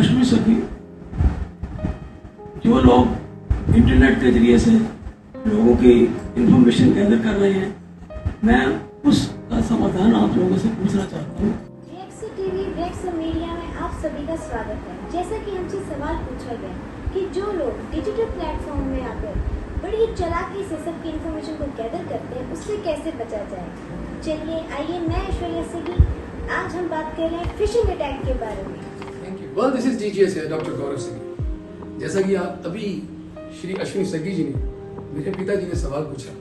अश्विनी सखी, जो लोग इंटरनेट के जरिए से लोगों की इंफॉर्मेशन गैदर कर रहे हैं, मैं उसका समाधान आप लोगों से पूछना चाहता हूँ। रेक्स टीवी, रेक्स मीडिया में आप सभी का स्वागत है। जैसा कि हमसे सवाल पूछा गया कि जो लोग डिजिटल प्लेटफॉर्म में आकर बड़ी चालाकी से सबकी इंफॉर्मेशन को गैदर करते हैं, उससे कैसे बचा जाए। चलिए आइए, मैं ऐश्वर्या सिगी, आज हम बात कर रहे हैं फिशिंग अटैक के बारे में। Thank you. Well, this is DGS है, डॉक्टर गौरव सिंह। जैसा कि आप अभी श्री अश्विनी सगी जी ने, मेरे पिताजी ने सवाल पूछा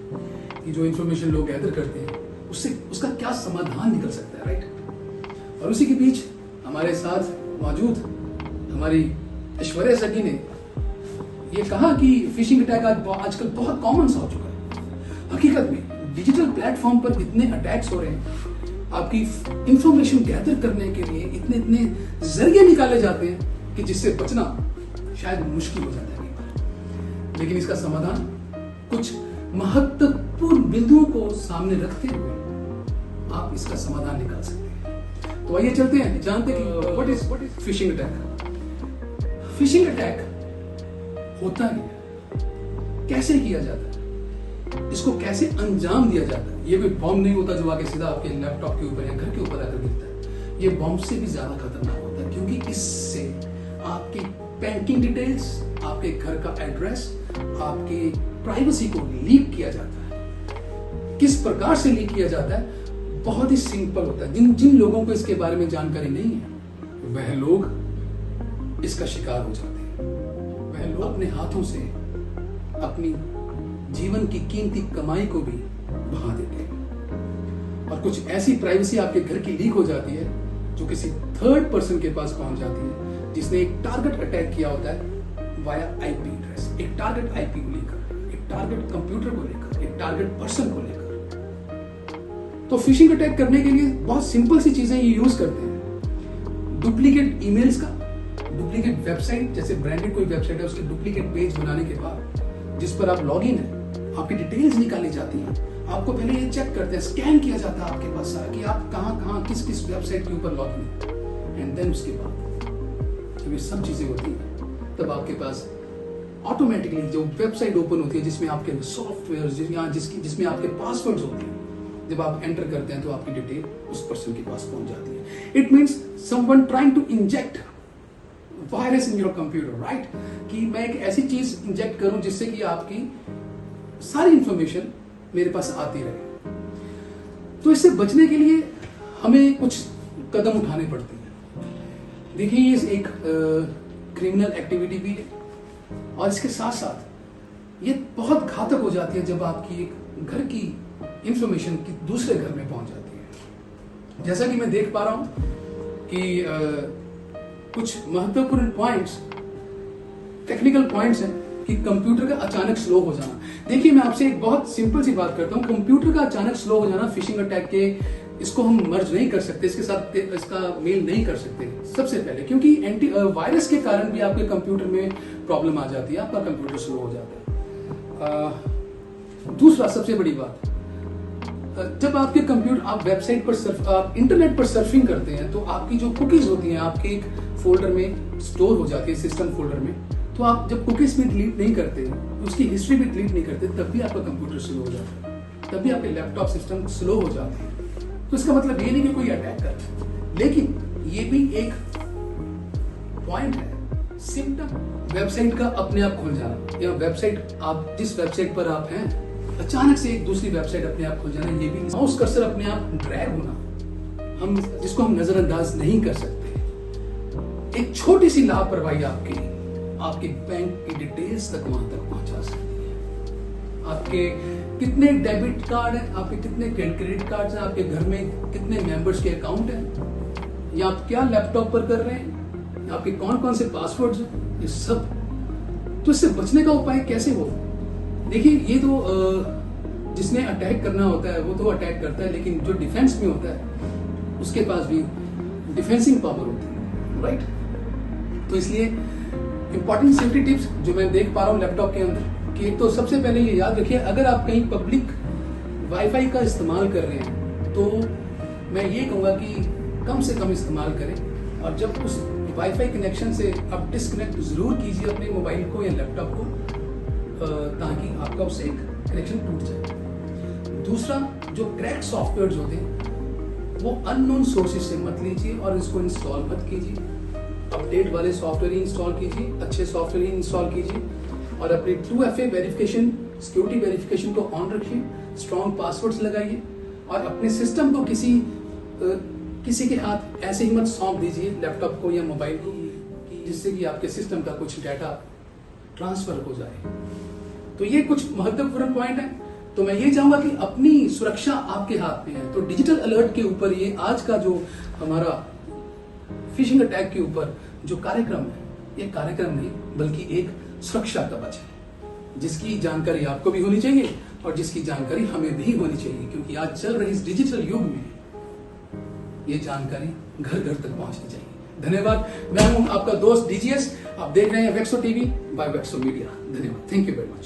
कि जो इन्फॉर्मेशन लोग गैदर करते हैं उससे उसका क्या समाधान निकल सकता है, राइट। और उसी के बीच हमारे साथ मौजूद हमारी ऐश्वर्या सगी ने ये कहा कि फिशिंग अटैक आजकल बहुत कॉमन सा हो चुका है। हकीकत में डिजिटल प्लेटफॉर्म पर इतने अटैक्स हो रहे हैं, आपकी इंफॉर्मेशन गैदर करने के लिए इतने इतने जरिए निकाले जाते हैं कि जिससे बचना शायद मुश्किल हो जाता है। लेकिन इसका समाधान कुछ महत्वपूर्ण बिंदुओं को सामने रखते हुए आप इसका समाधान निकाल सकते हैं। तो आइए चलते हैं, जानते हैं कि what is phishing attack. Phishing attack होता ही है, कैसे किया जाता है, इसको कैसे अंजाम दिया जाता है। ये कोई बॉम्ब नहीं होता जो आके सीधा आपके लैपटॉप के ऊपर या घर के ऊपर आकर गिरता है। ये बॉम्ब से भी ज्यादा खतरनाक होता है, क्योंकि इससे आपकी बैंकिंग डिटेल्स, आपके घर का एड्रेस, आपके प्राइवेसी को लीक किया जाता है। किस प्रकार से लीक किया जाता है, बहुत ही सिंपल होता है। जिन लोगों को इसके बारे में जानकारी नहीं है, वह लोग इसका शिकार हो जाते हैं। वह लोग अपने हाथों से अपनी जीवन की कीमती कमाई को भी बहा देते हैं। और कुछ ऐसी प्राइवेसी आपके घर की लीक हो जाती है जो किसी थर्ड पर्सन के पास पहुंच जाती है, जिसने एक टारगेट अटैक किया होता है वाया आईपी एड्रेस, एक टारगेट आईपी को लेकर, एक टारगेट कंप्यूटर को लेकर, एक टारगेट पर्सन को लेकर। तो फिशिंग अटैक करने के लिए बहुत सिंपल सी चीजें ये यूज करते हैं। डुप्लीकेट ईमेल्स का, डुप्लीकेट वेबसाइट, जैसे ब्रांडेड कोई वेबसाइट है उसके डुप्लीकेट पेज बनाने के बाद जिस पर आप लॉगिन है, आपकी डिटेल्स निकाली जाती हैं। आपको पहले ये चेक करते हैं, स्कैन किया जाता है आपके पास सारा कि आप कहां किस किस वेबसाइट के ऊपर लॉगिन है। एंड देन उसके बाद जब ये सब चीजें होती हैं, तब आपके पास ऑटोमेटिकली जो वेबसाइट ओपन होती है जिसमें आपके सॉफ्टवेयर जिसमें आपके पासवर्ड्स होते हैं, जब आप एंटर करते हैं तो आपकी डिटेल उस पर्सन के पास पहुंच जाती है। It means someone trying to inject virus in your computer, right. कि मैं एक ऐसी चीज इंजेक्ट करूं जिससे कि आपकी सारी इंफॉर्मेशन मेरे पास आती रहे। तो इससे बचने के लिए हमें कुछ कदम उठाने पड़ते हैं। देखिए, ये एक क्रिमिनल एक्टिविटी भी है और इसके साथ साथ ये बहुत घातक हो जाती है जब आपकी एक घर की इंफॉर्मेशन की दूसरे घर में पहुंच जाती है। जैसा कि मैं देख पा रहा हूं कि कुछ महत्वपूर्ण पॉइंट्स, टेक्निकल पॉइंट्स हैं कि कंप्यूटर का अचानक स्लो हो जाना। देखिए, मैं आपसे एक बहुत सिंपल सी बात करता हूं। कंप्यूटर का अचानक स्लो हो जाना फिशिंग अटैक के, इसको हम मर्ज नहीं कर सकते, इसके साथ इसका मेल नहीं कर सकते सबसे पहले, क्योंकि एंटी वायरस के कारण भी आपके कंप्यूटर में प्रॉब्लम आ जाती है, आपका कंप्यूटर स्लो हो जाता है। दूसरा सबसे बड़ी बात, जब आपके कंप्यूटर, आप वेबसाइट पर आप इंटरनेट पर सर्फिंग करते हैं तो आपकी जो कुकीज होती हैं आपके एक फोल्डर में स्टोर हो जाती है, सिस्टम फोल्डर में। तो आप जब कुकीज भी डिलीट नहीं करते, उसकी हिस्ट्री भी डिलीट नहीं करते, तब भी आपका कंप्यूटर स्लो हो जाता है, तब भी आपके लैपटॉप सिस्टम स्लो हो जाते हैं। तो इसका मतलब ये नहीं कि कोई अटैक कर रहा है, लेकिन ये भी एक पॉइंट है, सिम्टम, वेबसाइट का अपने आप खुल जाना, या वेबसाइट, आप जिस वेबसाइट पर आप हैं अचानक से एक दूसरी वेबसाइट अपने आप खुल जाना, ये भी माउस कर्सर अपने आप ड्रैग होना, जिसको हम नजरअंदाज नहीं कर सकते। एक छोटी सी लापरवाही आपकी बैंक की डिटेल्स तक वहां तक पहुंचा सकती है। आपके कितने डेबिट कार्ड हैं, आपके कितने क्रेडिट कार्ड्स हैं, आपके घर में कितने मेंबर्स के अकाउंट हैं, या आप क्या लैपटॉप पर कर रहे हैं, आपके कौन कौन से पासवर्ड्स हैं, ये सब। तो इससे बचने का उपाय कैसे हो? देखिए, ये तो जिसने अटैक करना होता है वो तो अटैक करता है, लेकिन जो डिफेंस में होता है उसके पास भी डिफेंसिंग पावर होती है, राइट। तो इसलिए इंपॉर्टेंट सेफ्टी टिप्स जो मैं देख पा रहा हूँ लैपटॉप के अंदर, कि एक तो सबसे पहले ये याद रखिए, अगर आप कहीं पब्लिक वाईफाई का इस्तेमाल कर रहे हैं तो मैं ये कहूँगा कि कम से कम इस्तेमाल करें, और जब उस वाईफाई कनेक्शन से आप डिस्कनेक्ट जरूर कीजिए अपने मोबाइल को या लैपटॉप को, ताकि आपका उससे एक कनेक्शन टूट जाए। दूसरा, जो क्रैक सॉफ्टवेयर होते हैं वो अननोन सोर्सेज से मत लीजिए और इसको इंस्टॉल मत कीजिए। अपडेट वाले सॉफ्टवेयर ही इंस्टॉल कीजिए, अच्छे सॉफ्टवेयर ही इंस्टॉल कीजिए और अपनी 2FA वेरिफिकेशन, सिक्योरिटी वेरिफिकेशन को ऑन रखिए, स्ट्रॉन्ग पासवर्ड्स लगाइए और अपने सिस्टम को किसी के हाथ ऐसे ही मत सौंप दीजिए, लैपटॉप को या मोबाइल को, जिससे कि आपके सिस्टम का कुछ डाटा ट्रांसफर हो जाए। तो ये कुछ महत्वपूर्ण पॉइंट है। तो मैं ये चाहूंगा कि अपनी सुरक्षा आपके हाथ में है। तो डिजिटल अलर्ट के ऊपर ये आज का जो हमारा फिशिंग अटैक के ऊपर जो कार्यक्रम है, ये कार्यक्रम नहीं बल्कि एक सुरक्षा कवच है, जिसकी जानकारी आपको भी होनी चाहिए और जिसकी जानकारी हमें भी होनी चाहिए, क्योंकि आज चल रही इस डिजिटल युग में ये जानकारी घर घर तक पहुंचनी चाहिए। धन्यवाद। मैं हूं आपका दोस्त DGS। आप देख रहे हैं वेक्सो टीवी बाय वेक्सो मीडिया। धन्यवाद। Thank you very much.